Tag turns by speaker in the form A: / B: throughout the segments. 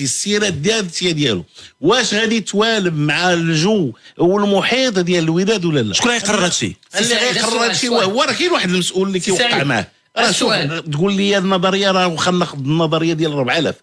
A: السيرات ديالو واش غادي يتوالب مع الجو والمحيط ديال الوداد ولا لا؟
B: شكون غيقرر هادشي؟
A: اللي غيقرر هادشي هو راه كاين واحد المسؤول اللي كيوقع معاه. راه شوف تقول لي هذه النظريه راه واخا ناخذ النظريه ديال 4000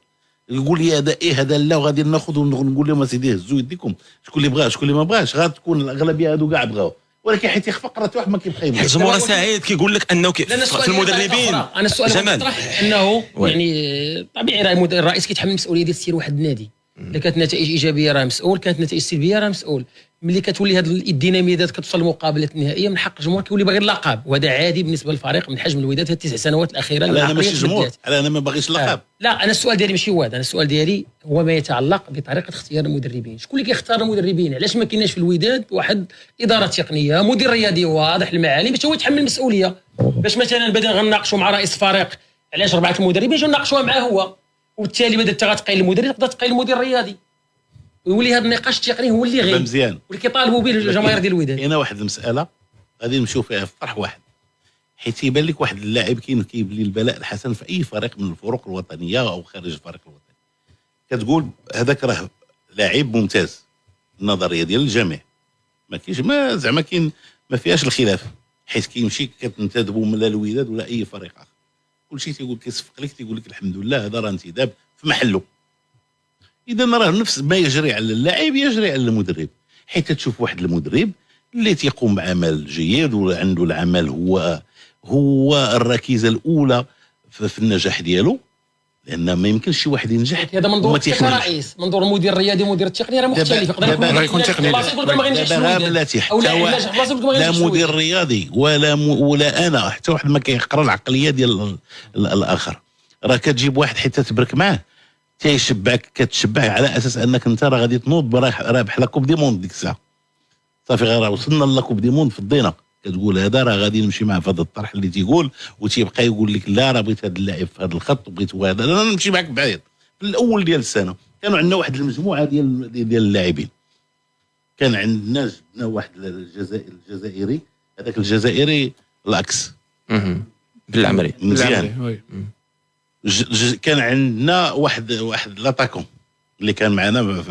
A: يقول لي هذا هذا لا وغادي ناخذ ونقول لهم اسيدي هزوا يديكم شكون اللي بغاه شكون اللي ما بغاش غتكون الاغلبيه هادو كاع بغاو ولكن حيت يخفق راه واحد ما كيبقى يبغي.
B: الجمهور سعيد كيقول لك انه في المدربين
C: انا السؤال كنطرح انه يعني طبيعي راه الرئيس كيتحمل المسؤوليه ديال تسيير واحد النادي. اذا كانت نتائج ايجابيه راه مسؤول، كانت نتائج سلبيه راه مسؤول. ملي كتولي هذه الديناميات كتوصل للمقابلات النهائيه من حق الجمهور كيولي باغي اللقب، وهذا عادي بالنسبه للفريق من حجم الوداد هاد 9 سنوات الاخيره.
A: انا ماشي الجمهور، انا ما باغيش اللقب.
C: لا انا السؤال ديالي ماشي هو هذا، انا السؤال ديالي هو ما يتعلق بطريقه اختيار المدربين. شكون اللي كيختار المدربين؟ علاش ما كايناش في الوداد واحد اداره تقنيه مدير رياضي واضح المعالم باش هو يتحمل المسؤوليه؟ باش مثلا بدل غنناقشوا مع رئيس الفريق علاش 4 المدربين يجيو نناقشوها معاه هو، وبالتالي بدل تغتقيل المدرب تقدر تقيل المدير الرياضي، ويولي هذا النقاش التقني هو اللي غير
A: مزيان
C: واللي كيطالبوا به الجماهير ديال الوداد.
A: هنا واحد المساله غادي نمشيو فيها في طرح واحد، حيت يبان لك واحد اللاعب كيبان لي البلاء الحسن في اي فريق من الفرق الوطنيه او خارج الفريق الوطني. كتقول هذاك راه لاعب ممتاز النظريه ديال الجميع، ما كاينش ما زعما كاين ما فيهاش الخلاف، حيت كيمشي كتنتدبوا من الوداد ولا اي فريق اخر كلشي تيقول كيصفق لك تيقول لك الحمد لله هذا راه انتداب في محله. اذا راه نفس ما يجري على اللاعب يجري على المدرب، حيت تشوف واحد المدرب اللي تيقوم بعمل جيد وعنده العمل هو الركيزه الاولى في النجاح ديالو، لان ما يمكنش شي واحد ينجح.
C: هذا منظور الرئيس، منظور المدير الرياضي والمدير التقني راه مختلف، يقدر يكون تقني
A: لا مدير رياضي ولا انا حتى واحد ما كيقرا العقليه ديال الاخر. راه كتجيب واحد حتى تبرك معاه تيشبعك، كتشبعك على اساس انك انت راه غادي تنوض رابح لا كوب دي موند ديك الساعه صافي. غير وصلنا لا كوب دي موند في الضينه كتقول هذا راه غادي نمشي معاه في هذا الطرح اللي تيقول، وتيبقى يقول لك لا راه بغيت هذا اللاعب في هذا الخط وبغيت هذا. انا نمشي معك بعيد. في الاول ديال السنه كانوا عندنا واحد المجموعه ديال اللاعبين، كان عندنا واحد الجزائري، هذاك الجزائري العكس
B: بالعمري
A: مزيان. كان عندنا واحد لاتاكون اللي كان معنا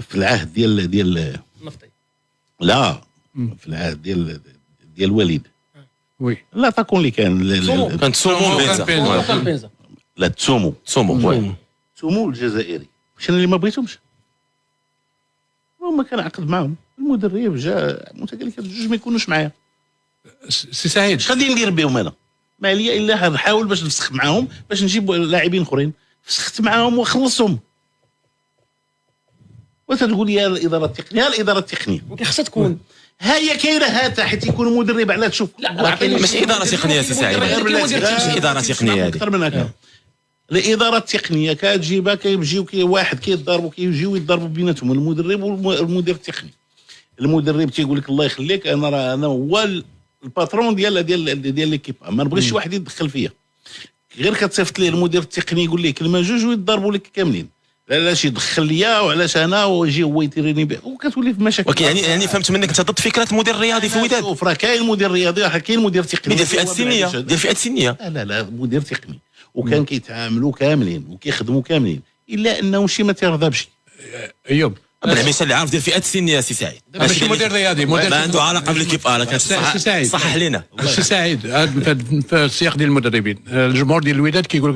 A: في العهد ديال
C: النفطي،
A: لا في العهد ديال وليد
D: وي
A: لاتاكون اللي
B: كان تسومو
C: بينزا
A: لا تسومو الجزائري. شنو اللي ما بغيتهمش هما كان عقد معهم المدرب جا قال لك جوج ما يكونوش معايا.
D: سي سعيد
A: اش غادي ندير بهم انا؟ ما عليا الا نحاول باش نفسخ معاهم باش نجيب لاعبين اخرين. فسخت معاهم وخلصهم وتقول لي الاداره التقنيه الاداره التقنيه
C: خصها تكون
A: هي كاينه هاتا حيت يكون مدرب على تشوف.
C: لا
B: ماشي اداره تقنيه سي سعيد، ماشي اداره تقنيه هذه
A: اكثر من هكا. الاداره التقنيه كتجيبها كيجيو واحد كيضربوا كيجيو يضربوا بيناتهم المدرب والمدير التقني. المدرب تيقول لك الله يخليك انا هو الباترون ديال ليكيب، ما نبغيش شي واحد يدخل فيا. غير كتصيفط ليه المدير التقني يقول ليه كلمه جوج ويضربوا لك كاملين، علاش يدخل ليا وعلاش انا ويجي هو يتيريني به، وكتولي في مشاكل.
B: ولكن يعني فهمت منك انت ضد فكره المدير الرياضي في الوداد.
A: شوف راه كاين مدير رياضي، راه كاين مدير تقني
B: ديال الفئات السنيه ديال الفئات السنيه.
A: لا مدير تقني وكان كيتعاملوا كاملين وكيخدموا كاملين، الا انه شي ما تيرضى بشي.
D: ايوب
B: بالعميس اللي عارف ديال الفئات السنيه سي سعيد،
D: ماشي مدير رياضي،
B: ما عنده علاقه بالكيب. كان صحح لنا
D: سي سعيد في السياق ديال المدربين. الجمهور ديال الوداد كيقول